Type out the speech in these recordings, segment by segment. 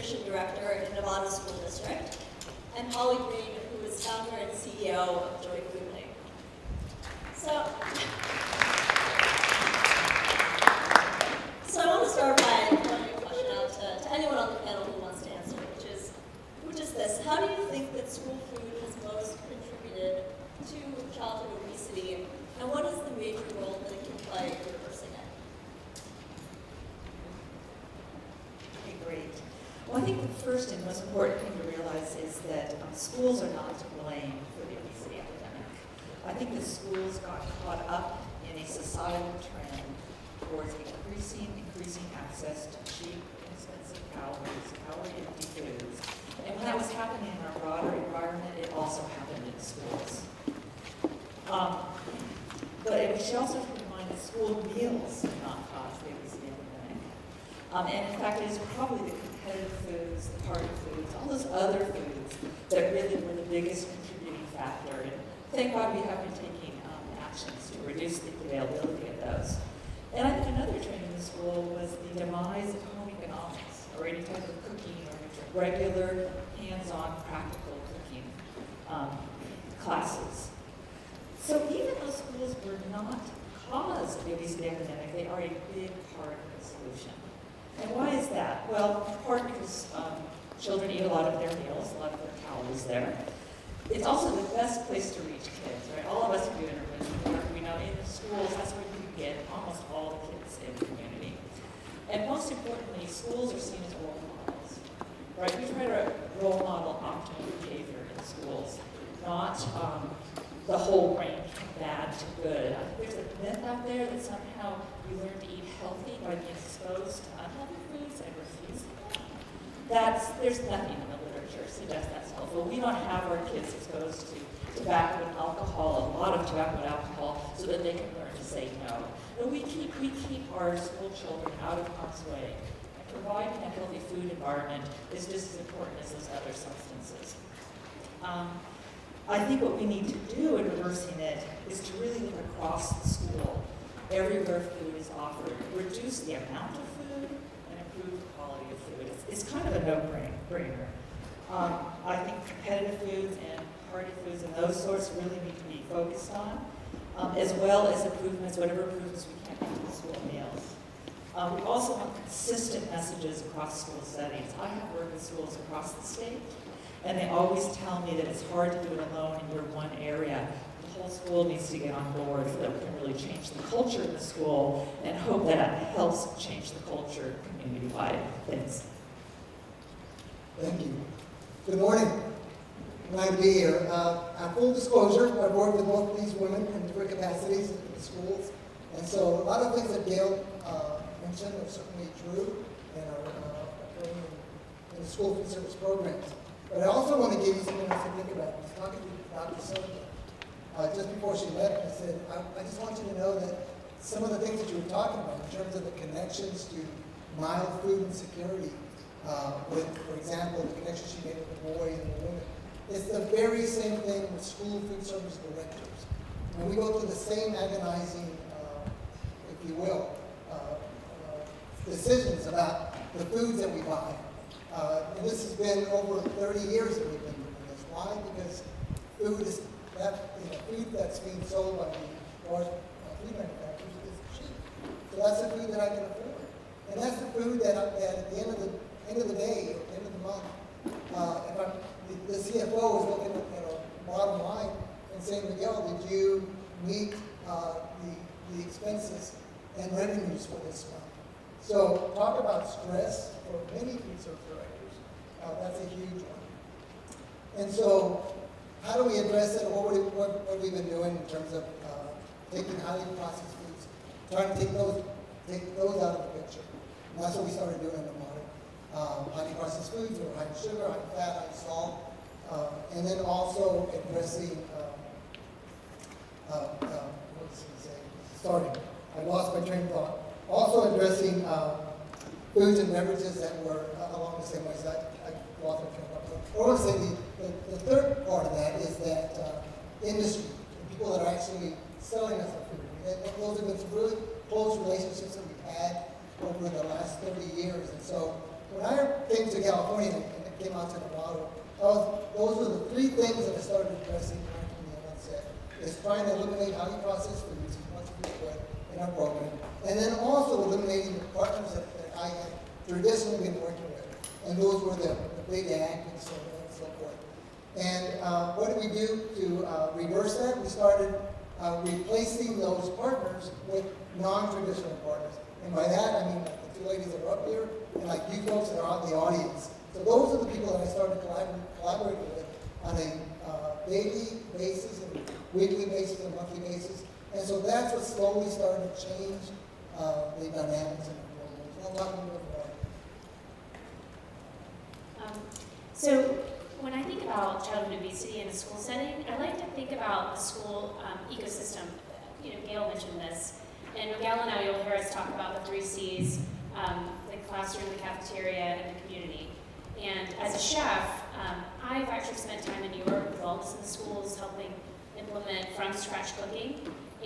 Nutrition Director in Nevada School District, and Holly Green, who is founder and CEO of Joy Food Link. So I want to start by throwing a question out to anyone on the panel who wants to answer, which is this: how do you think that school food has most contributed to childhood obesity, and what is the major role that it can play in reversing it? Okay, great. Well, I think the first and most important thing to realize is that schools are not to blame for the obesity epidemic. I think the schools got caught up in a societal trend towards increasing access to cheap, inexpensive calorie-empty foods. And when that was happening in our broader environment, it also happened in schools. But we should also keep in mind that school meals do not cause the obesity epidemic. And in fact, it is probably the competitive foods, the party foods, all those other foods that really were the biggest contributing factor. And thank God we have been taking actions to reduce the availability of those. And I think another trend in the school was the demise of home economics, or any type of cooking, or regular, hands-on, practical cooking classes. So even though schools were not cause of the obesity epidemic, they are a big part of the solution. And why is that? Well, in part because children eat a lot of their meals, a lot of their calories there. It's also the best place to reach kids, right? All of us who do intervention work, we know in the schools, that's where you get almost all the kids in the community. And most importantly, schools are seen as role models, right? We try to role model optimal behavior in schools, not the whole range from bad to good. I think there's a myth out there that somehow you learn to eat healthy by being exposed to unhealthy foods and refuse them. There's nothing in the literature to suggest that's helpful. We don't have our kids exposed to tobacco and alcohol, a lot of tobacco and alcohol, so that they can learn to say no. But we keep our school children out of harm's way. And providing a healthy food environment is just as important as those other substances. I think what we need to do in reversing it is to really look across the school, everywhere food is offered, reduce the amount of food, and improve the quality of food. It's kind of a no-brainer. I think competitive foods and party foods and those sorts really need to be focused on, as well as whatever improvements we can make to the school meals. We also want consistent messages across school settings. I have worked with schools across the state, and they always tell me that it's hard to do it alone in your one area. The whole school needs to get on board so that we can really change the culture in the school and hope that it helps change the culture community-wide. Thanks. Thank you. Good morning. Glad to be here. Full disclosure, I've worked with both of these women in different capacities in the schools. And so a lot of things that Gail mentioned are certainly true and are occurring in the school food service programs. But I also want to give you something else to think about. I was talking to Dr. Silva just before she left. I said, I just want you to know that some of the things that you were talking about in terms of the connections to mild food insecurity, with, for example, the connection she made with the boys and the women, it's the very same thing with school food service directors. And we go through the same agonizing, if you will, decisions about the foods that we buy. And this has been over 30 years that we've been doing this. Why? Because food is food that's being sold by the large food manufacturers is cheap. So that's the food that I can afford. And that's the food that at the end of the day, or the end of the month, if the CFO is looking at a bottom line and saying, Miguel, did you meet the expenses and revenues for this month? So talk about stress for many food service directors. That's a huge one. And so how do we address it? What we've been doing in terms of taking highly processed foods, trying to take those out of the picture. And that's what we started doing in the morning. Highly processed foods, or high sugar, high fat, high salt, and then also addressing, what was I say? Starting. I lost my train of thought. Also addressing foods and beverages that were along the same way. So I lost my train of thought. I want to say the third part of that is that industry, the people that are actually selling us our food. Those have been some really close relationships that we've had over the last 30 years. And so when I came to California and I came out to Nevada, those were the three things that I started addressing at the onset. Is trying to eliminate highly processed foods as much as we could in our program, and then also eliminating the partners that I had traditionally been working with, and those were the big ag and so on and so forth. And what did we do to reverse that? We started replacing those partners with non-traditional partners. And by that, I mean like the two ladies that are up here, and like you folks that are out in the audience. So those are the people that I started collaborating with on a daily basis, and weekly basis, and monthly basis. And so that's what slowly started to change the dynamics in the program. It's not talking about So when I think about childhood obesity in a school setting, I like to think about the school ecosystem. You know, Gail mentioned this. And Miguel and I, you'll hear us talk about the 3 C's, the classroom, the cafeteria, and the community. And as a chef, I've actually spent time in New York with wellness in the schools, helping implement from-scratch cooking,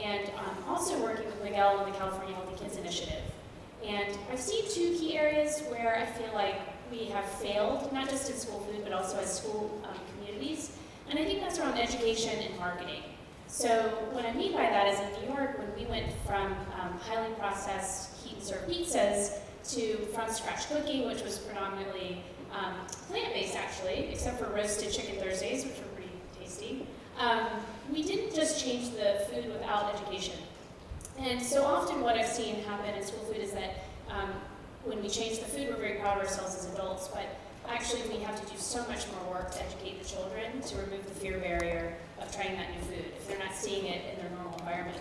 and also working with Miguel on the California Healthy Kids Initiative. And I've seen 2 key areas where I feel like we have failed, not just in school food, but also as school communities. And I think that's around education and marketing. So what I mean by that is in New York, when we went from highly processed heat and serve pizzas to from scratch cooking, which was predominantly plant-based actually, except for roasted chicken Thursdays, which were pretty tasty. We didn't just change the food without education. And so often what I've seen happen in school food is that when we change the food, we're very proud of ourselves as adults, but actually we have to do so much more work to educate the children to remove the fear barrier of trying that new food if they're not seeing it in their normal environment.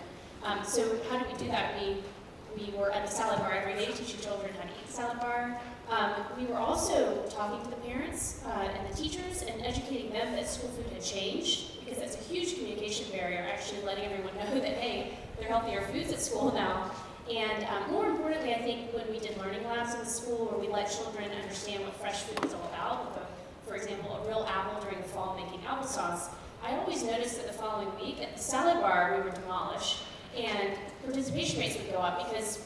So how do we do that? We were at the salad bar every day teaching children how to eat the salad bar. We were also talking to the parents and the teachers and educating them that school food had changed, because that's a huge communication barrier, actually letting everyone know that, hey, there are healthier foods at school now. And more importantly, I think when we did learning labs in the school where we let children understand what fresh food is all about, with for example, a real apple during the fall making applesauce, I always noticed that the following week at the salad bar we were demolished, and participation rates would go up, because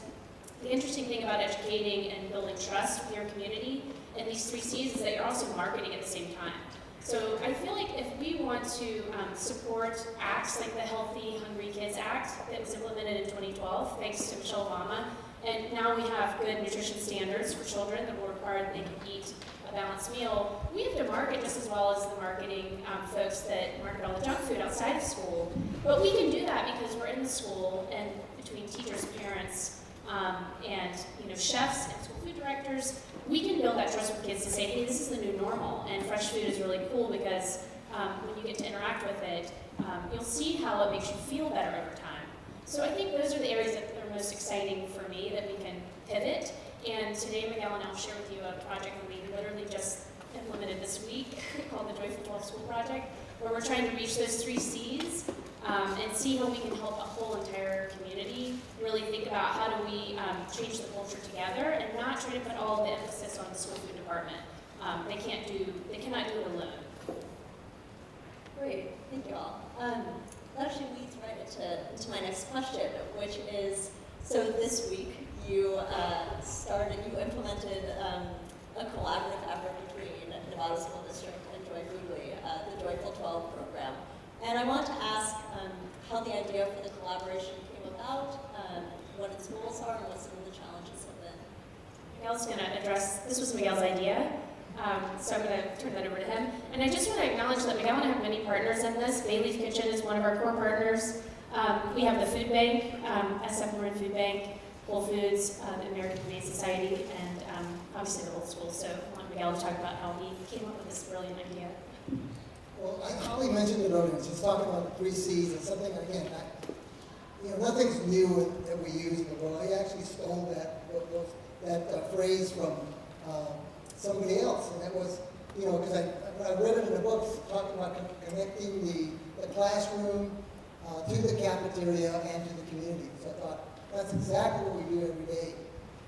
the interesting thing about educating and building trust with your community in these 3 C's is that you're also marketing at the same time. So I feel like if we want to support acts like the Healthy Hungry Kids Act that was implemented in 2012, thanks to Michelle Obama, and now we have good nutrition standards for children that will require that they can eat a balanced meal, we have to market just as well as the marketing folks that market all the junk food outside of school. But we can do that because we're in the school, and between teachers, parents, and chefs and school food directors, we can build that trust with kids to say, hey, this is the new normal, and fresh food is really cool because when you get to interact with it, you'll see how it makes you feel better over time. So I think those are the areas that are most exciting for me that we can pivot. And today, Miguel and I will share with you a project that we literally just implemented this week called the Joyful 12 School Project, where we're trying to reach those 3 C's and see how we can help a whole entire community really think about how do we change the culture together and not try to put all the emphasis on the school food department. They cannot do it alone. Great, thank you all. That actually leads right into my next question, which is, so this week you implemented a collaborative effort between Nevada School District and Joy Foodly, the Joyful 12 program. And I want to ask how the idea for the collaboration came about, what its goals are, and what some of the challenges have been. Miguel's going to address, this was Miguel's idea, so I'm going to turn that over to him. And I just want to acknowledge that Miguel and I have many partners in this. Bailey's Kitchen is one of our core partners. We have the food bank, SF Marin Food Bank, Whole Foods, the American Humane Society, and obviously the whole school. So I want Miguel to talk about how he came up with this brilliant idea. Well, Holly mentioned it earlier. She's talking about the 3 C's and something, again, nothing's new that we use in the world. I actually stole that phrase from somebody else, and that was, because I read it in the books talking about connecting the classroom to the cafeteria and to the community. So I thought, that's exactly what we do every day.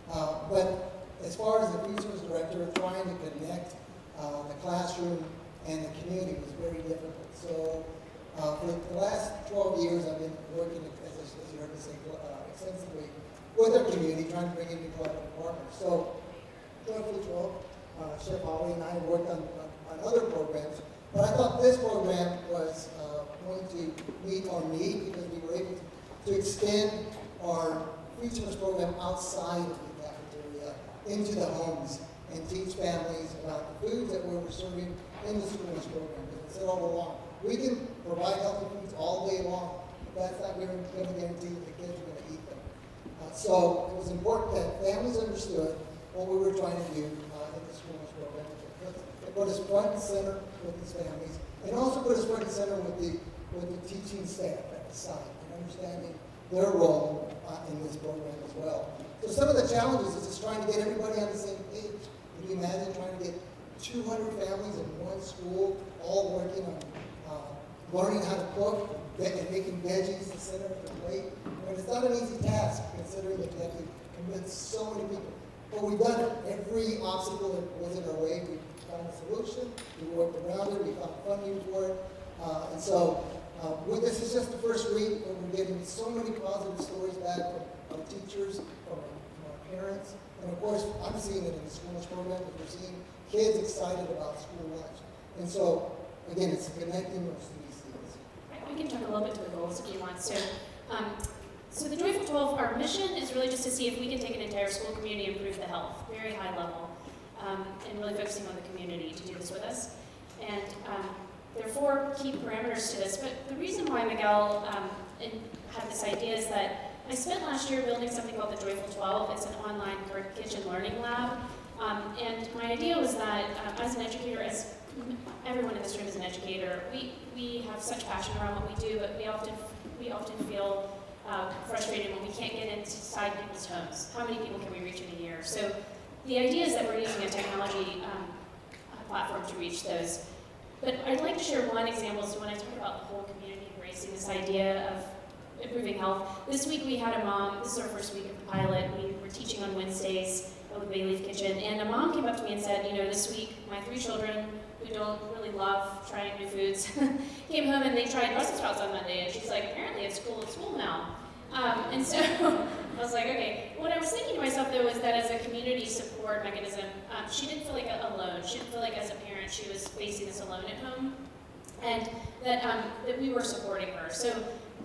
But as far as the food service director, trying to connect the classroom and the community was very difficult. So for the last 12 years, I've been working, as you heard me say, extensively with our community, trying to bring in new collaborative partners. So Joy Food 12. Chef Holly and I worked on other programs, but I thought this program was going to meet our need because we were able to extend our food service program outside of the cafeteria into the homes and teach families about the foods that we were serving in the schools program. As I said all along, we can provide healthy foods all day long, but that's not going to guarantee that the kids are going to eat them. So it was important that families understood what we were trying to do in the schools program. It put us front and center with these families, and also put us front and center with the teaching staff at the site and understanding their role in this program as well. So some of the challenges is just trying to get everybody on the same page. Can you imagine trying to get 200 families in one school all working on learning how to cook and making veggies the center of the plate? And it's not an easy task considering that you have to convince so many people. But we've done it. Every obstacle that was in our way, we found a solution. We worked around it. We found funding for it. And so this is just the first week, but we're getting so many positive stories back from our teachers, from our parents. And of course, I'm seeing it in the schools program because we're seeing kids excited about school lunch. And so, again, it's connecting those three C's. We can talk a little bit to the goals if you want. So the Joyful 12, our mission is really just to see if we can take an entire school community and improve the health, very high level, and really focusing on the community to do this with us. And there are 4 key parameters to this, but the reason why Miguel had this idea is that I spent last year building something called the Joyful 12. It's an online kitchen learning lab. And my idea was that as an educator, as everyone in this room is an educator, we have such passion around what we do, but we often feel frustrated when we can't get inside people's homes. How many people can we reach in a year? So the idea is that we're using a technology platform to reach those. But I'd like to share one example. So when I talk about the whole community embracing this idea of improving health, this week we had a mom, this is our first week of the pilot, we were teaching on Wednesdays with Bayleaf Kitchen, and a mom came up to me and said, this week my 3 children who don't really love trying new foods came home and they tried Brussels sprouts on Monday, and she's like, apparently it's cool at school now. And so I was like, okay. What I was thinking to myself though was that as a community support mechanism, she didn't feel like alone. She didn't feel like as a parent she was facing this alone at home, and that we were supporting her. So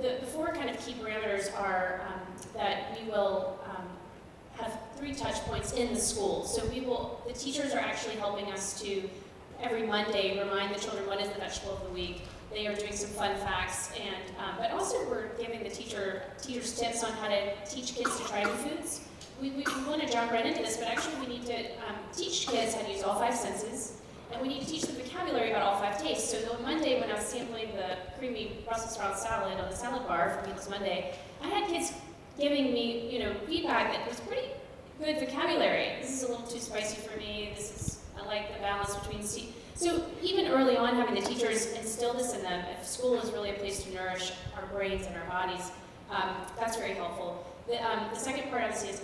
the 4 kind of key parameters are that we will have 3 touch points in the school. So the teachers are actually helping us to every Monday remind the children what is the vegetable of the week. They are doing some fun facts, and but also we're giving the teachers tips on how to teach kids to try new foods. We want to jump right into this, but actually we need to teach kids how to use all 5 senses, and we need to teach them vocabulary about all 5 tastes. So on Monday, when I was sampling the creamy Brussels sprout salad on the salad bar for Meatless Monday, I had kids giving me, feedback that was pretty good vocabulary. This is a little too spicy for me. I like the balance between So even early on, having the teachers instill this in them, if school is really a place to nourish our brains and our bodies, that's very helpful. The second part, obviously, is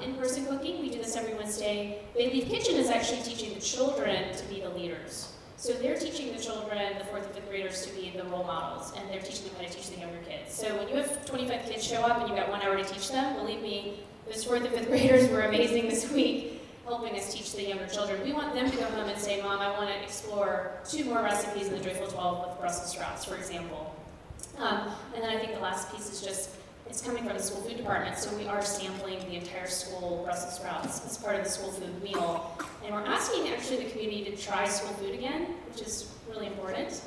in-person cooking. We do this every Wednesday. Bayleaf Kitchen is actually teaching the children to be the leaders. So they're teaching the children, the 4th and 5th graders, to be the role models, and they're teaching them how to teach the younger kids. So when you have 25 kids show up and you've got 1 hour to teach them, believe me, those 4th and 5th graders were amazing this week, helping us teach the younger children. We want them to go home and say, Mom, I want to explore 2 more recipes in the Joyful 12 with Brussels sprouts, for example. And then I think the last piece is just, it's coming from the school food department, so we are sampling the entire school Brussels sprouts as part of the school food meal. And we're asking actually the community to try school food again, which is really important.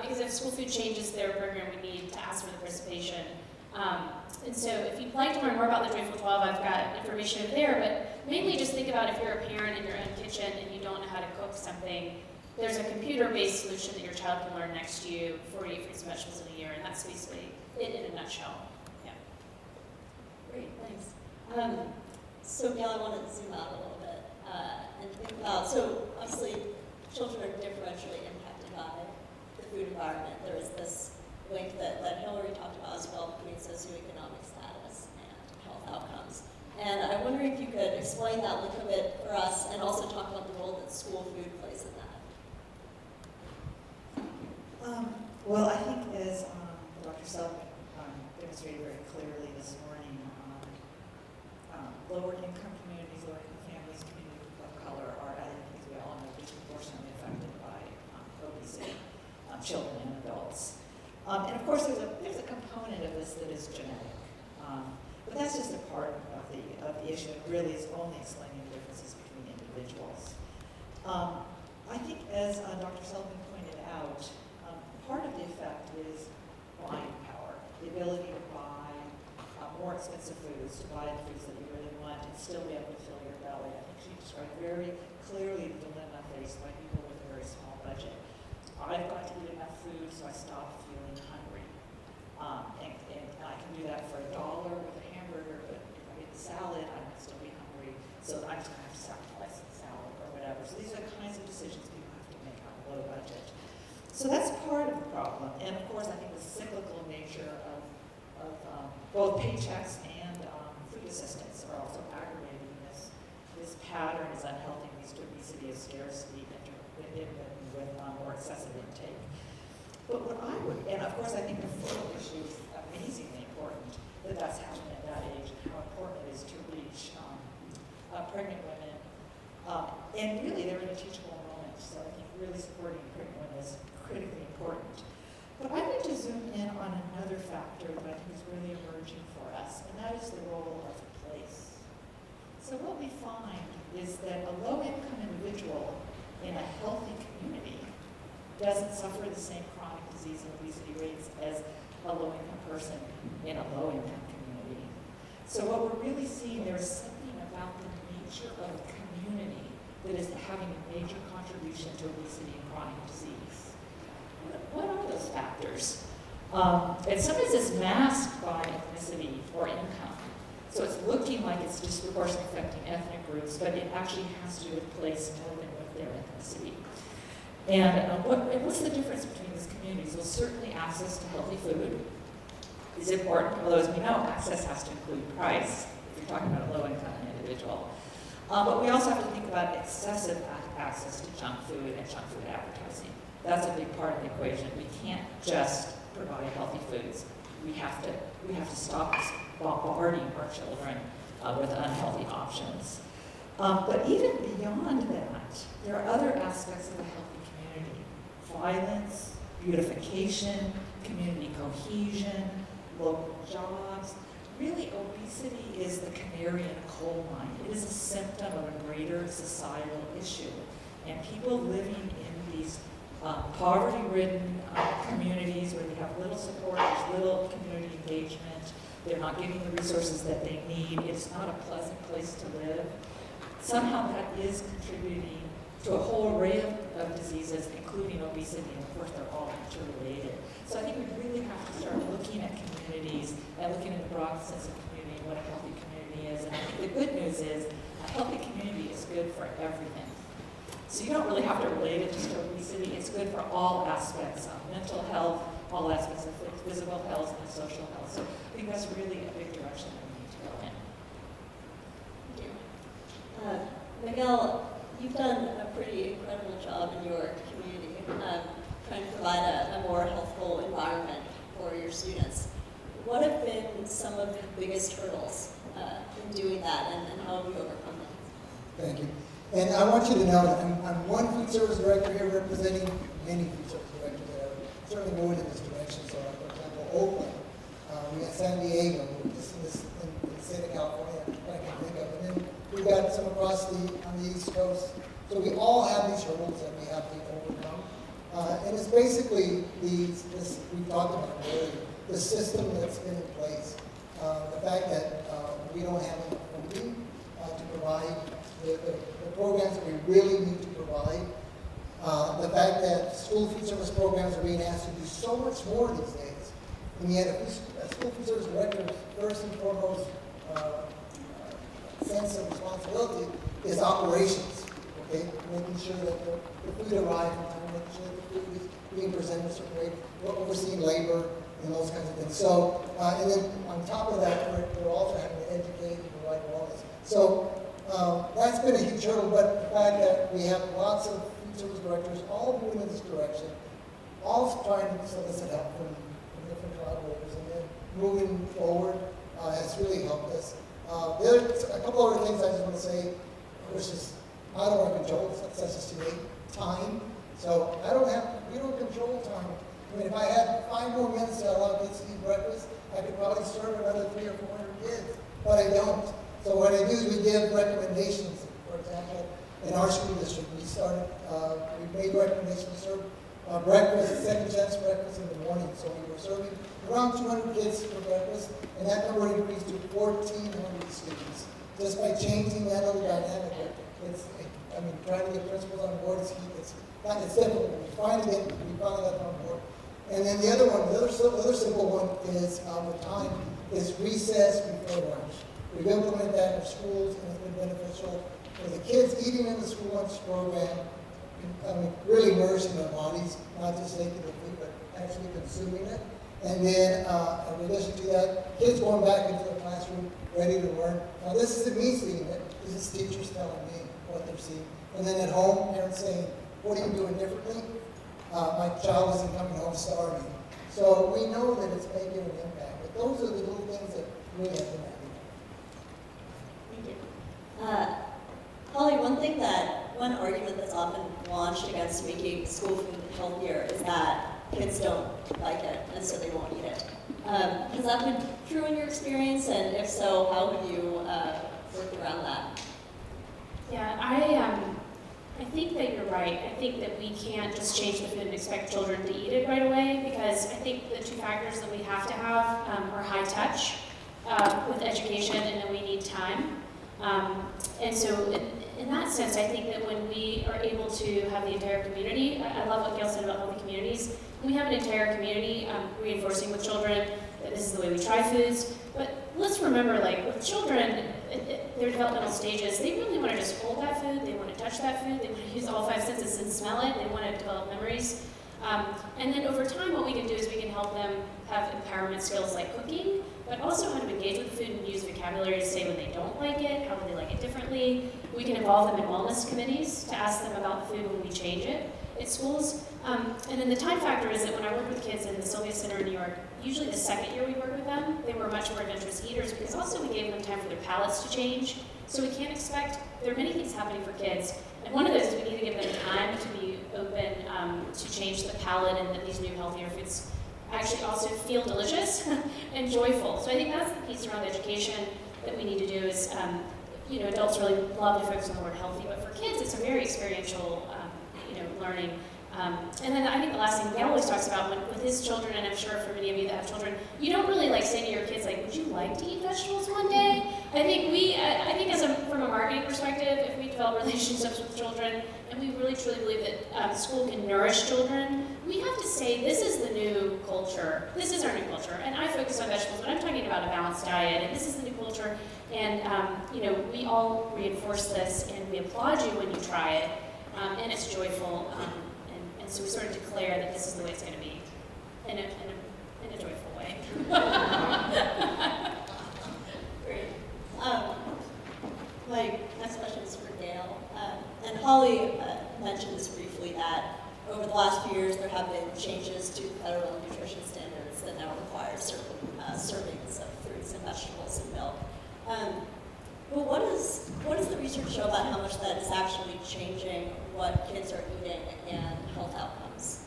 Because if school food changes their program, we need to ask for the participation. And so if you'd like to learn more about the Joyful 12, I've got information over there, but mainly just think about if you're a parent in your own kitchen and you don't know how to cook something, there's a computer-based solution that your child can learn next to you for you fruits and vegetables in a year, and that's basically it in a nutshell. Yeah. Great, thanks. So Gail, I want to zoom out a little bit and think about, so obviously children are differentially impacted by the food environment. There is this link that Hillary talked about as well between socioeconomic status and health outcomes. And I'm wondering if you could explain that link a bit for us and also talk about the role that school food plays in that. Well, I think as Dr. Selk demonstrated very clearly this morning, lower income communities, lower income explaining the differences between individuals. I think, as Dr. Sullivan pointed out, part of the effect is buying power, the ability to buy more expensive foods, to buy the foods that you really want and still be able to fill your belly. I think she described very clearly the dilemma faced by people with a very small budget. I've got to eat enough food so I stop feeling hungry. And I can do that for $1 with a hamburger, but if I eat the salad, I might still be hungry, so I'm just going to have to sacrifice the salad or whatever. So these are the kinds of decisions people have to make on a low budget. So that's part of the problem. And of course, I think the cyclical nature of both paychecks and food assistance are also aggravating this pattern, this unhealthy leads to obesity, of scarcity, intermittent with more excessive intake. But what I would, and of course I think the fertile issue is amazingly important, that that's happening at that age, and how important it is to reach pregnant women. And really they're in a teachable moment, so I think really supporting pregnant women is critically important. But I'd like to zoom in on another factor that I think is really emerging for us, and that is the role of place. So what we find is that a low-income individual in a healthy community doesn't suffer the same chronic disease and obesity rates as a low-income person in a low-income community. So what we're really seeing, there is something about the nature of a community that is having a major contribution to obesity and chronic disease. What are those factors? And sometimes it's masked by ethnicity or income. So it's looking like it's disproportionately affecting ethnic groups, but it actually has to do with place more than with their ethnicity. And what's the difference between these communities? Well, certainly access to healthy food is important, although as we know, access has to include price, if you're talking about a low-income individual. But we also have to think about excessive access to junk food and junk food advertising. That's a big part of the equation. We can't just provide healthy foods. We have to stop bombarding our children with unhealthy options. But even beyond that, there are other aspects of a healthy community: violence, beautification, community cohesion, local jobs. Really, obesity is the canary in a coal mine. It is a symptom of a greater societal issue. And people living in these poverty-ridden communities where they have little support, there's little community engagement, they're not getting the resources that they need, it's not a pleasant place to live. Somehow that is contributing to a whole array of diseases, including obesity, and of course they're all interrelated. So I think we really have to start looking at communities and looking at the broad sense of community and what a healthy community is. And I think the good news is a healthy community is good for everything. So you don't really have to relate it just to obesity. It's good for all aspects of mental health, all aspects of physical health and social health. So I think that's really a big direction that we need to go in. Thank you. Miguel, you've done a pretty incredible job in your community, trying to provide a more healthful environment for your students. What have been some of the biggest hurdles in doing that, and how have you overcome them? Thank you. And I want you to know that I'm one food service director here representing many food service directors that are certainly moving in this direction. So, for example, Oakland, we got San Diego, just in the state of California, that I can think of. And then we've got some on the East Coast. So we all have these hurdles that we have to overcome. And it's basically this we've talked about really, the system that's been in place. The fact that we don't have enough funding to provide the programs that we really need to provide. The fact that school food service programs are being asked to do so much more these days. And yet, a school food service director's first and foremost sense of responsibility is operations. Okay, making sure that the food arrives on time, making sure that the food is being presented a certain way, overseeing labor and those kinds of things. So, and then on top of that, we're also having to educate and provide wellness. So. That's been a huge hurdle, but the fact that we have lots of food service directors all moving in this direction, all trying to solicit help from different collaborators, and then moving forward has really helped us. A couple other things I just want to say, which is out of our control, such as today, time. So we don't control time. I mean, if I had 5 more minutes to allow kids to eat breakfast, I could probably serve another 300 or 400 kids, but I don't. So what I do is we give recommendations in our school district, we made recommendations to serve breakfast, second chance breakfast in the morning. So we were serving around 200 kids for breakfast, and that number increased to 1,400 students. Just by changing that little dynamic, trying to get principals on board is key. It's difficult. We finally got on board. And then the other simple one is, with time, is recess before lunch. We've implemented that in our schools, and it's been beneficial for the kids eating in the school lunch program, really nourishing their bodies, not just taking the food, but actually consuming it. And then, in addition to that, kids going back into the classroom, ready to learn. Now, this isn't me seeing it. This is teachers telling me what they're seeing. And then at home, parents saying, what are you doing differently? My child isn't coming home starving. So we know that it's making an impact. But those are the little things that really have to matter. Thank you. Holly, one argument that's often launched against making school food healthier is that kids don't like it, and so they won't eat it. Has that been true in your experience? And if so, how have you worked around that? Yeah, I think that you're right. I think that we can't just change the food and expect children to eat it right away, because I think the two factors that we have to have are high touch with education, and then we need time. And so in that sense, I think that when we are able to have the entire community, I love what Gail said about healthy communities, we have an entire community reinforcing with children that this is the way we try foods. But let's remember, like with children, their developmental stages, they really want to just hold that food, they want to touch that food, they want to use all five senses and smell it, they want to develop memories. And then over time, what we can do is we can help them have empowerment skills like cooking, but also how to engage with food and use vocabulary to say when they don't like it, how would they like it differently. We can involve them in wellness committees to ask them about the food when we change it at schools. And then the time factor is that when I worked with kids in the Sylvia Center in New York, usually the second year we worked with them, they were much more adventurous eaters, because also we gave them time for their palates to change. So we can't expect, there are many things happening for kids, and one of those is we need to give them time to be open to change the palate, and that these new healthier foods actually also feel delicious and joyful. So I think that's the piece around education that we need to do is, adults really love to focus on the word healthy, but for kids it's a very experiential, learning. And then I think the last thing Gail always talks about with his children, and I'm sure for many of you that have children, you don't really like say to your kids, like, would you like to eat vegetables one day? I think from a marketing perspective, if we develop relationships with children, and we really truly believe that school can nourish children, we have to say, this is the new culture. This is our new culture. And I focus on vegetables, but I'm talking about a balanced diet, and this is the new culture. And, we all reinforce this, and we applaud you when you try it, and it's joyful. And so we sort of declare that this is the way it's going to be, in a joyful way. Great. My next question is for Gail. And Holly mentioned this briefly, that over the last few years there have been changes to federal nutrition standards that now require certain servings of fruits and vegetables and milk. But what does the research show about how much that is actually changing what kids are eating and health outcomes?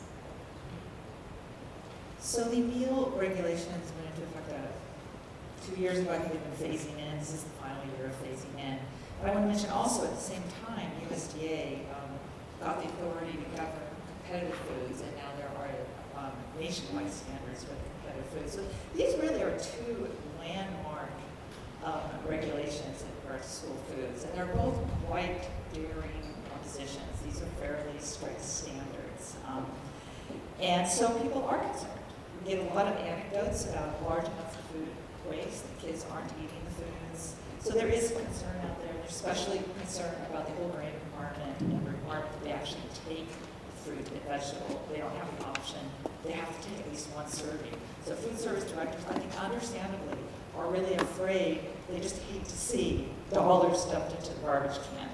So the meal regulations went into effect 2 years ago. I think they've been phasing in. This is the final year of phasing in. But I want to mention also at the same time, USDA got the authority to govern competitive foods, and now there are nationwide standards for competitive foods. So these really are two landmark regulations in regards to school foods, and they're both quite daring propositions. These are fairly strict standards. And so people are concerned. We get a lot of anecdotes about large amounts of food waste. The kids aren't eating the foods. So there is concern out there. There's especially concern about the whole grain requirement and the requirement that they actually take fruit and vegetable. They don't have the option. They have to take at least one serving. So food service directors, I think understandably, are really afraid. They just hate to see dollars stuffed into the garbage can.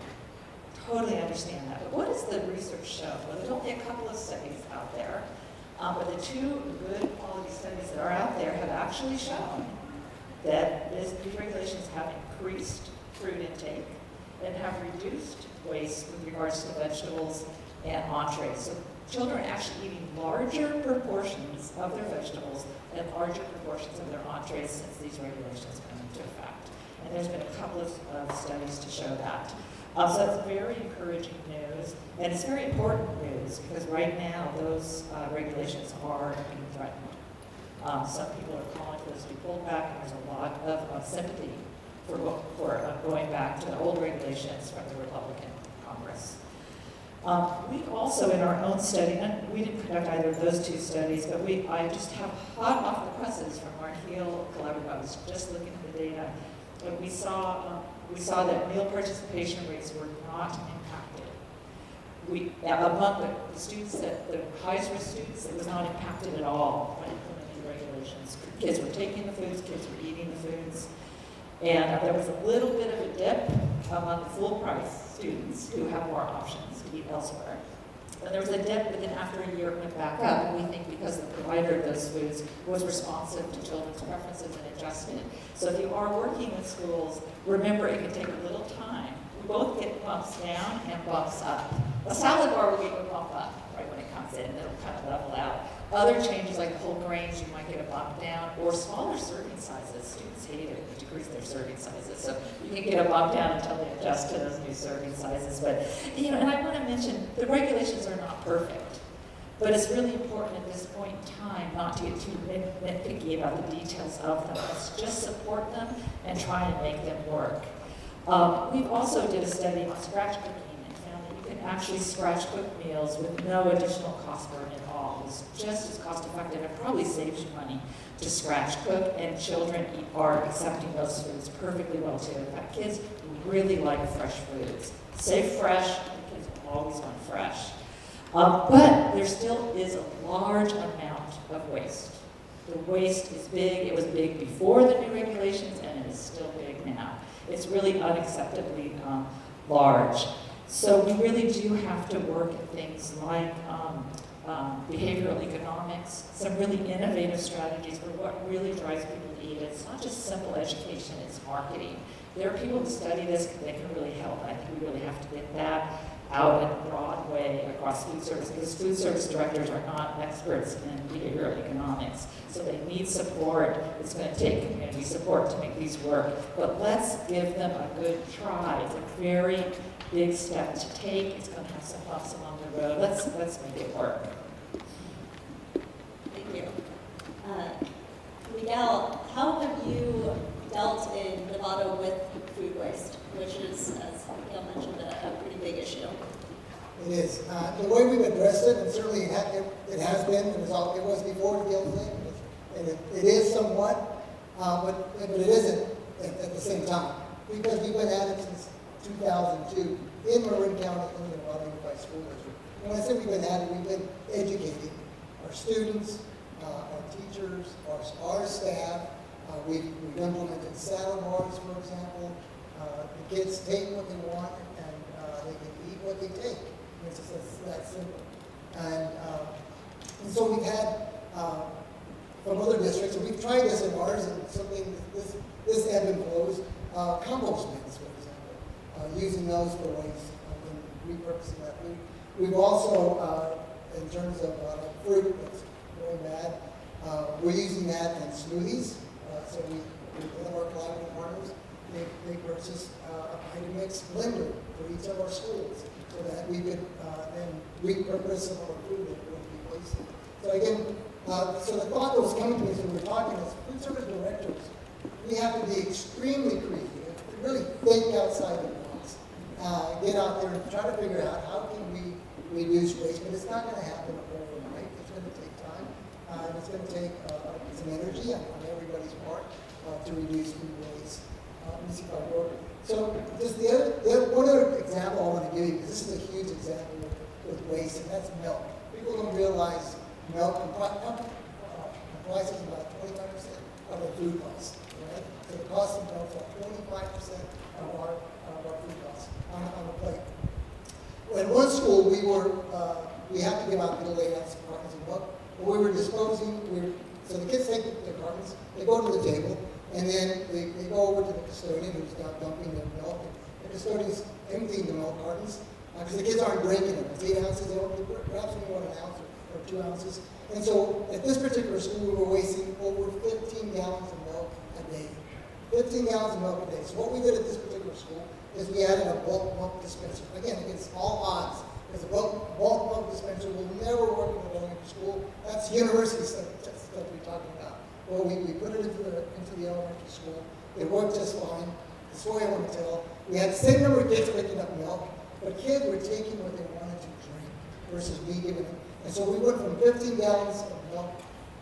Totally understand that. But what does the research show? Well, there's only a couple of studies out there, but the two good quality studies that are out there have actually shown that these regulations have increased fruit intake and have reduced waste with regards to vegetables and entrees. So children are actually eating larger proportions of their vegetables and larger proportions of their entrees since these regulations come into effect. And there's been a couple of studies to show that. So that's very encouraging news, and it's very important news because right now those regulations are being threatened. Some people are calling for this to be pulled back, and there's a lot of sympathy for going back to the old regulations from the Republican Congress. We also, in our own study, and we didn't conduct either of those two studies, but I just have hot off the presses from our HEAL collaborative. I was just looking at the data, and we saw that meal participation rates were not impacted. Among the students, the highest risk students, it was not impacted at all by implementing regulations. Kids were taking the foods, kids were eating the foods, and there was a little bit of a dip among the full price students who have more options to eat elsewhere. And there was a dip, but then after a year it went back up, and we think because the provider of those foods was responsive to children's preferences and adjusted. So if you are working with schools, remember it can take a little time. We both get bumps down and bumps up. A salad bar will get a bump up right when it comes in, and it'll kind of level out. Other changes like the whole grains, you might get a bump down, or smaller serving sizes. Students hate it when you decrease their serving sizes, so you can get a bump down until they adjust to those new serving sizes. But, and I want to mention, the regulations are not perfect, but it's really important at this point in time not to get too nitpicky about the details of them. Let's just support them and try and make them work. We've also did a study on scratch cooking and found that you can actually scratch cook meals with no additional cost burden at all. It's just as cost effective and probably saves you money to scratch cook, and children are accepting those foods perfectly well too. In fact, kids really like fresh foods. Say fresh, kids always want fresh. But there still is a large amount of waste. The waste is big. It was big before the new regulations, and it is still big now. It's really unacceptably large. So we really do have to work at things like behavioral economics, some really innovative strategies for what really drives people to eat. It's not just simple education, it's marketing. There are people who study this that can really help. I think we really have to get that out in a broad way across food service, because food service directors are not experts in behavioral economics. So they need support. It's going to take community support to make these work. But let's give them a good try. It's a very big step to take. It's going to have some bumps along the road. Let's make it work. Thank you. Miguel, how have you dealt in Nevada with food waste, which is, as Miguel mentioned, a pretty big issue? It is. The way we've addressed it, and certainly it has been, it was before the guild thing, and it is somewhat, but it isn't at the same time, because we've been at it since 2002 in Marin County, in the Nevada Unified School District. And when I say we've been at it, we've been educating our students, our teachers, our staff. We've implemented salad bars, for example. The kids take what they want, and they can eat what they take. It's just that simple. And so we've had from other districts, and we've tried this in ours, and something this ebb and flows. Compost bins, for example, using those for waste and repurposing that food. We've also, in terms of fruit that's going bad, we're using that in smoothies. So one of our collaborative partners, they purchased a Vitamix blender for each of our schools, so that we could then repurpose some of our food that wouldn't be wasted. So again, so the thought that was coming to me as we were talking is, food service directors, we have to be extremely creative, really think outside the box, get out there and try to figure out how can we reduce waste, but it's not going to happen overnight. It's going to take time, and it's going to take some energy on everybody's part to reduce food waste. Let me see if I work. So just one other example I want to give you, because this is a huge example with waste, and that's milk. People don't realize milk comprises about 25% of our food costs, right? So the cost of milk is about 25% of our food costs on a plate. Well, in one school, we have to give out middle 8 ounce cartons of milk, but we were disposing, so the kids take the cartons, they go to the table, and then they go over to the custodian who's now dumping their milk, and the custodian's emptying the milk cartons, because the kids aren't drinking them. It's 8 ounces, they perhaps only want an ounce or 2 ounces. And so at this particular school, we were wasting over 15 gallons of milk a day. 15 gallons of milk a day. So what we did at this particular school is we added a bulk milk dispenser. Again, against all odds, because a bulk milk dispenser will never work in the elementary school. That's university stuff we're talking about. Well, we put it into the elementary school. It worked just fine. The story I want to tell. We had the same number of kids picking up milk, but kids were taking what they wanted to drink versus me giving them. And so we went from 15 gallons of milk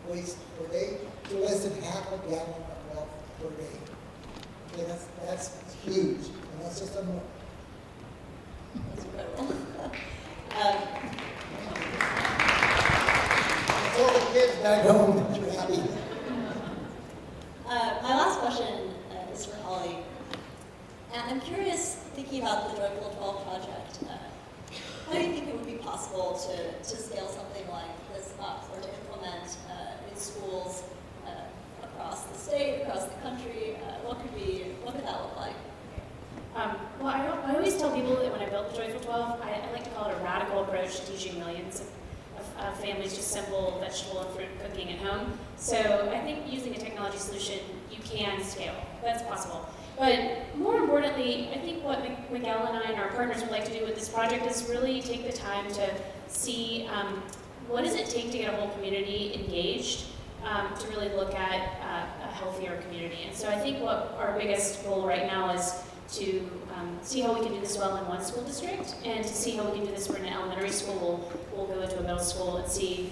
waste per day to less than half a gallon of milk per day. Okay, that's huge, and that's just unreal. That's incredible. All the kids back home that you're happy. My last question is for Holly. And I'm curious, thinking about the Joyful 12 project, how do you think it would be possible to scale something like this up or to implement in schools across the state, across the country? What could that look like? Well, I always tell people that when I built the Joyful 12, I like to call it a radical approach to teaching millions of families just simple vegetable and fruit cooking at home. So I think using a technology solution, you can scale. That's possible. But more importantly, I think what Miguel and I and our partners would like to do with this project is really take the time to see what does it take to get a whole community engaged to really look at a healthier community. And so I think what our biggest goal right now is to see how we can do this well in one school district, and to see how we can do this for an elementary school. We'll go into a middle school and see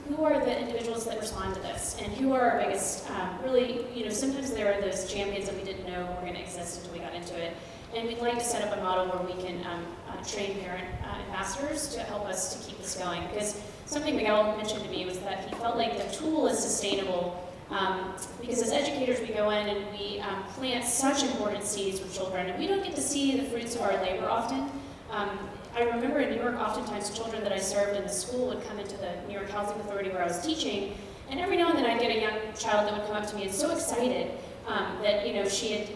who are the individuals that respond to this, and who are our biggest, really, sometimes there are those champions that we didn't know were going to exist until we got into it. And we'd like to set up a model where we can train parent ambassadors to help us to keep this going. Because something Miguel mentioned to me was that he felt like the tool is sustainable because as educators we go in and we plant such important seeds with children, and we don't get to see the fruits of our labor often. I remember in New York, oftentimes children that I served in the school would come into the New York Housing Authority where I was teaching, and every now and then I'd get a young child that would come up to me and so excited that she had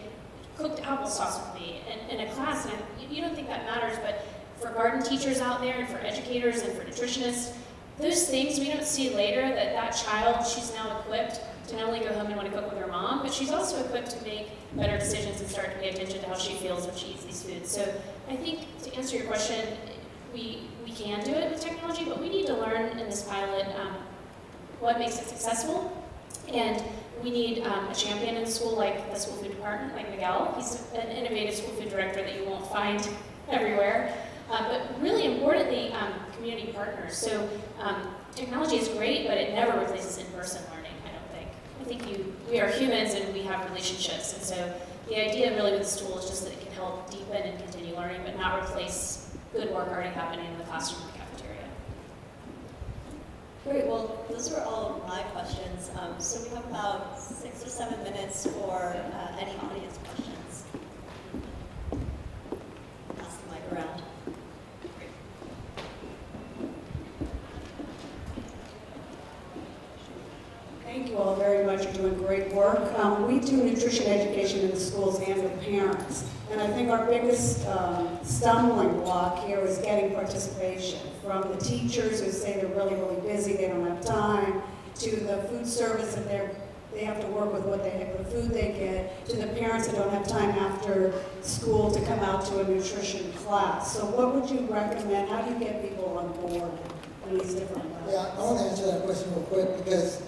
cooked applesauce with me in a class, and you don't think that matters, but for garden teachers out there and for educators and for nutritionists, those things we don't see later, that child, she's now equipped to not only go home and want to cook with her mom, but she's also equipped to make better decisions and start to pay attention to how she feels when she eats these foods. So I think to answer your question, we can do it with technology, but we need to learn in this pilot what makes it successful. And we need a champion in the school, like the school food department, like Miguel. He's an innovative school food director that you won't find everywhere. But really importantly, community partners. So technology is great, but it never replaces in-person learning, I don't think. I think we are humans and we have relationships. And so the idea really with this tool is just that it can help deepen and continue learning, but not replace good work already happening in the classroom and cafeteria. Great, well, those are all of my questions. So we have about 6 or 7 minutes for any audience questions. Pass the mic around. Thank you all very much. You're doing great work. We do nutrition education in the schools and with parents. And I think our biggest stumbling block here is getting participation from the teachers who say they're really, really busy, they don't have time, to the food service that they have to work with the food they get, to the parents that don't have time after school to come out to a nutrition class. So what would you recommend? How do you get people on board in these different levels? Yeah, I want to answer that question real quick because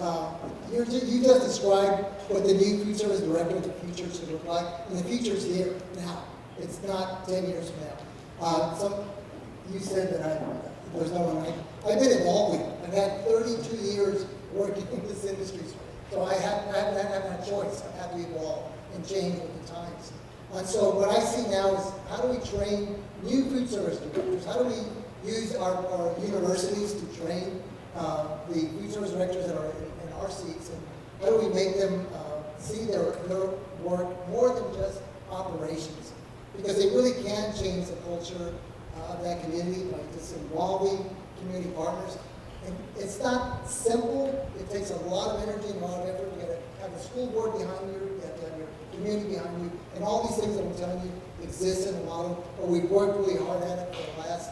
you just described what the new food service director of the future should look like, and the future's here now. It's not 10 years from now. You said that there's no one. I've been evolving. I've had 32 years working in this industry, so I haven't had a choice. I have to evolve and change with the times. And so what I see now is how do we train new food service directors? How do we use our universities to train the food service directors that are in our seats, and how do we make them see their work more than just operations? Because they really can change the culture of that community by just involving community partners. And it's not simple. It takes a lot of energy and a lot of effort. You got to have the school board behind you. You have to have your community behind you. And all these things that I'm telling you exist in a model, but we've worked really hard at it for the last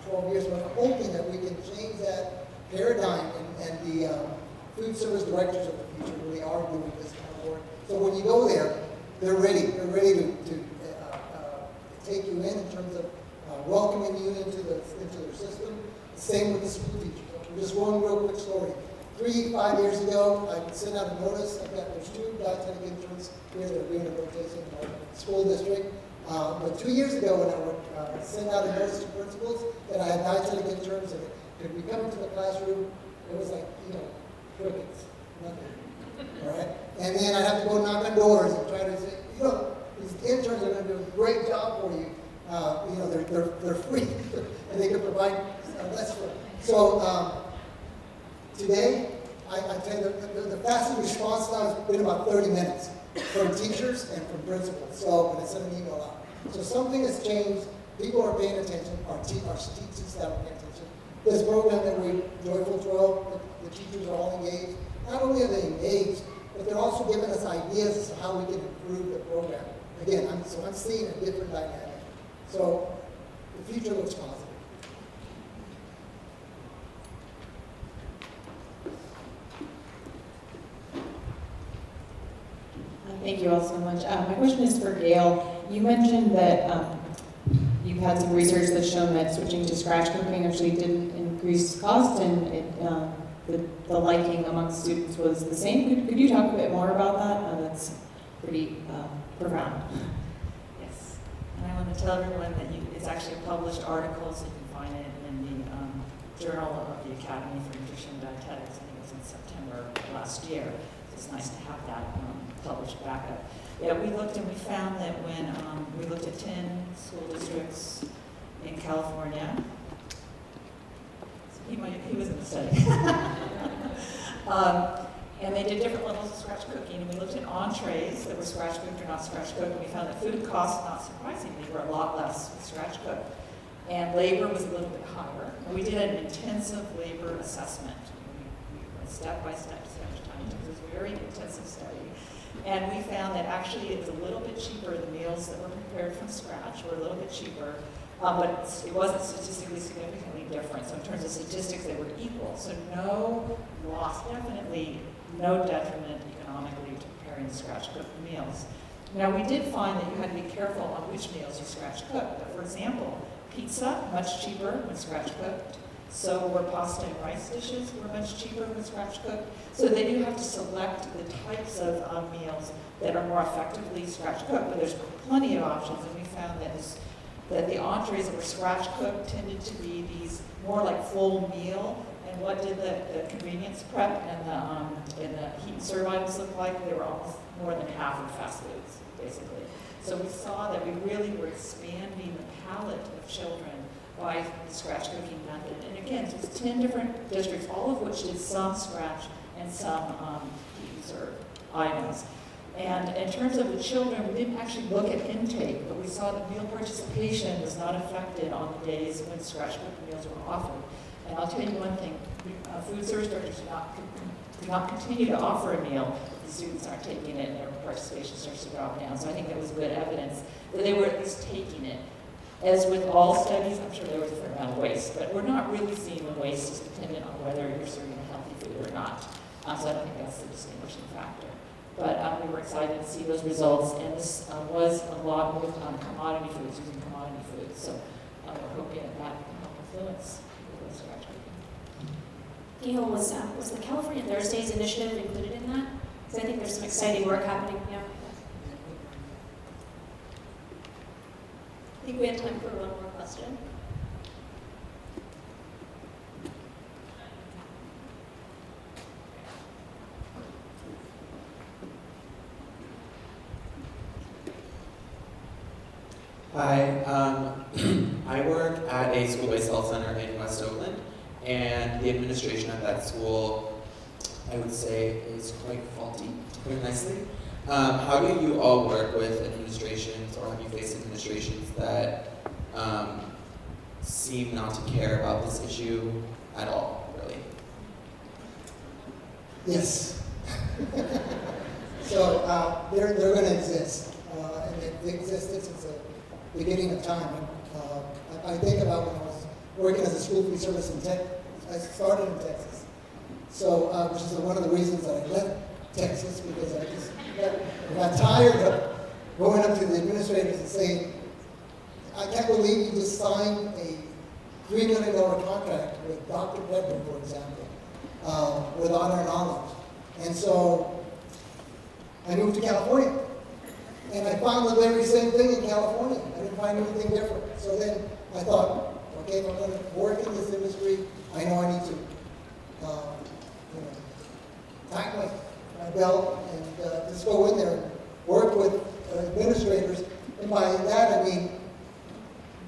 12 years. But I'm hoping that we can change that paradigm, and the food service directors of the future really are doing this kind of work. So when you go there, they're ready. They're ready to take you in terms of welcoming you into their system. Same with the school teachers. Just one real quick story. 5 years ago, I sent out a notice. There's 2 dietetic interns here that are doing a rotation in our school district. But 2 years ago, when I would send out a notice to principals that I had dietetic interns and could we come into the classroom, it was like, crickets, nothing. All right? And then I'd have to go knock on doors and try to say, these interns are going to do a great job for you. They're free and they can provide less for. So today, I tell you the fastest response time has been about 30 minutes from teachers and from principals. So when I send an email out, so something has changed. People are paying attention. Our teaching staff are paying attention. This program that we Joyful 12, the teachers are all engaged. Not only are they engaged, but they're also giving us ideas as to how we can improve the program. Again, I'm seeing a different dynamic. So the future looks positive. Thank you all so much. My question is for Gail. You mentioned that you've had some research that's shown that switching to scratch cooking actually didn't increase cost, and the liking amongst students was the same. Could you talk a bit more about that? That's pretty profound. Yes. And I want to tell everyone that it's actually a published article, so you can find it in the Journal of the Academy for Nutrition and Dietetics. I think it was in September last year. It's nice to have that published backup. Yeah, we looked and we found that when we looked at 10 school districts in California, so he was in the study, and they did different levels of scratch cooking, and we looked at entrees that were scratch cooked or not scratch cooked, and we found that food costs, not surprisingly, were a lot less with scratch cooked, and labor was a little bit higher. And we did an intensive labor assessment. We went step by step. It was a very intensive study. And we found that actually it was a little bit cheaper. The meals that were prepared from scratch were a little bit cheaper, but it wasn't statistically significantly different. So in terms of statistics, they were equal. So no loss, definitely no detriment economically to preparing the scratch cooked meals. Now we did find that you had to be careful on which meals you scratch cooked. But for example, pizza, much cheaper when scratch cooked. So were pasta and rice dishes were much cheaper when scratch cooked. So they do have to select the types of meals that are more effectively scratch cooked, but there's plenty of options, and we found that the entrees that were scratch cooked tended to be these more like full meal. And what did the convenience prep and the heat and serve items look like? They were almost more than half of fast foods, basically. So we saw that we really were expanding the palette of children by the scratch cooking method. And again, it was 10 different districts, all of which did some scratch and some heat and serve items. And in terms of the children, we didn't actually look at intake, but we saw that meal participation was not affected on the days when scratch cooked meals were offered. And I'll tell you one thing, food service directors do not continue to offer a meal if the students aren't taking it and their participation starts to drop down. So I think that was good evidence that they were at least taking it. As with all studies, I'm sure there was a fair amount of waste, but we're not really seeing the waste is dependent on whether you're serving a healthy food or not. So I don't think that's the distinguishing factor. But we were excited to see those results, and this was a lot with commodity foods, using commodity foods. So we're hoping that can help influence the scratch cooking. Gail, was the California Thursdays initiative included in that? Because I think there's some exciting work happening. Yeah. I think we have time for one more question. Hi, I work at a school-based health center in West Oakland, and the administration at that school, I would say, is quite faulty, to put it nicely. How do you all work with administrations, or have you faced administrations that seem not to care about this issue at all, really? Yes. So they're going to exist, and they've existed since the beginning of time. I think about when I was working as a school food service in Texas. I started in Texas, so which is one of the reasons that I left Texas, because I just got tired of going up to the administrators and saying, I can't believe you just signed a $3 million contract with Dr. Pepper, for example, without our knowledge. And so I moved to California. And I found the very same thing in California. I didn't find anything different. So then I thought, okay, if I'm going to work in this industry, I know I need to tighten my belt and just go in there and work with administrators. And by that I mean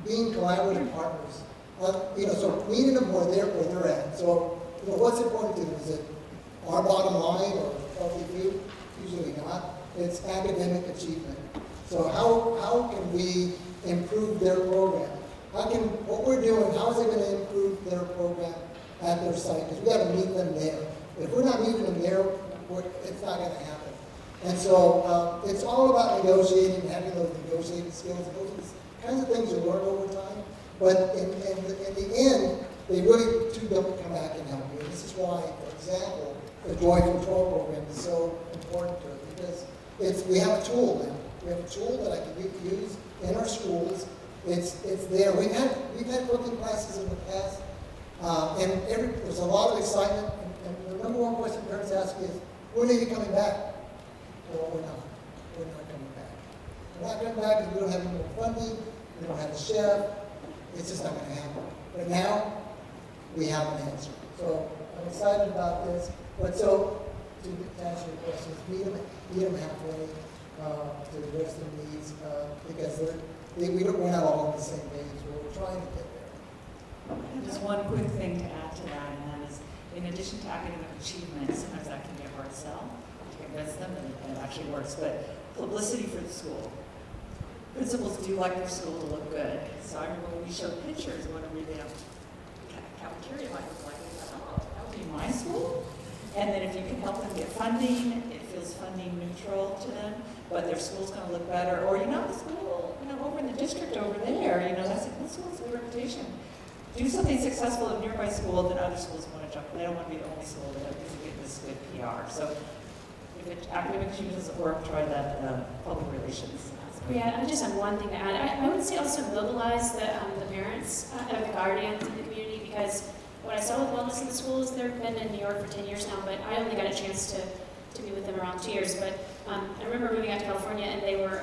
being collaborative partners. So meeting them where they're at. So what's important to them? Is it our bottom line or healthy food? Usually not. It's academic achievement. So how can we improve their program? What we're doing, how is it going to improve their program at their site? Because we got to meet them there. If we're not meeting them there, it's not going to happen. And so it's all about negotiating, having those negotiating skills. Those are the kinds of things you learn over time. But in the end, they really too don't come back and help you. And this is why, for example, the Joy Control program is so important to it, because we have a tool now. We have a tool that I can use in our schools. It's there. We've had cooking classes in the past, and there's a lot of excitement. And the number one question parents ask is, when are you coming back? Well, we're not. We're not coming back. We're not coming back because we don't have any more funding. We don't have a chef. It's just not going to happen. But now we have an answer. So I'm excited about this. But so to answer your questions, meet them halfway to address their needs because we're not all on the same page. We're trying to get there. Just one quick thing to add to that, and that is, in addition to academic achievement, sometimes that can be a hard sell to convince them, and it actually works, but publicity for the school. Principals do like their school to look good. So I remember when we showed pictures when we revamped the cafeteria might look like, we thought, oh, that would be my school? And then if you can help them get funding, it feels funding neutral to them, but their school's going to look better. Or, the school, over in the district over there, that's that school's a good reputation. Do something successful at a nearby school, then other schools want to jump. They don't want to be the only school that isn't getting this good PR. So if academic achievement doesn't work, try that public relations. Yeah, I just have one thing to add. I would say also mobilize the parents or the guardians in the community, because what I saw with Wellness in the Schools, they've been in New York for 10 years now, but I only got a chance to be with them around 2 years. But I remember moving out to California, and they were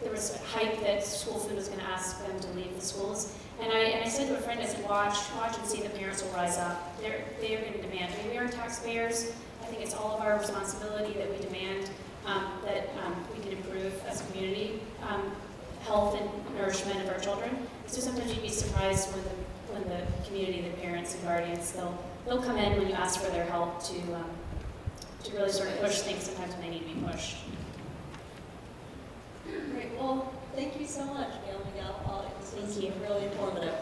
there was hype that school food was going to ask them to leave the schools. And I said to a friend, I said, watch and see the parents will rise up. They're going to demand. I mean, we are taxpayers. I think it's all of our responsibility that we demand that we can improve as a community health and nourishment of our children. So sometimes you'd be surprised when the community, the parents and guardians, they'll come in when you ask for their help to really sort of push things sometimes when they need to be pushed. Great. Well, thank you so much, Gail Miguel. This was really informative.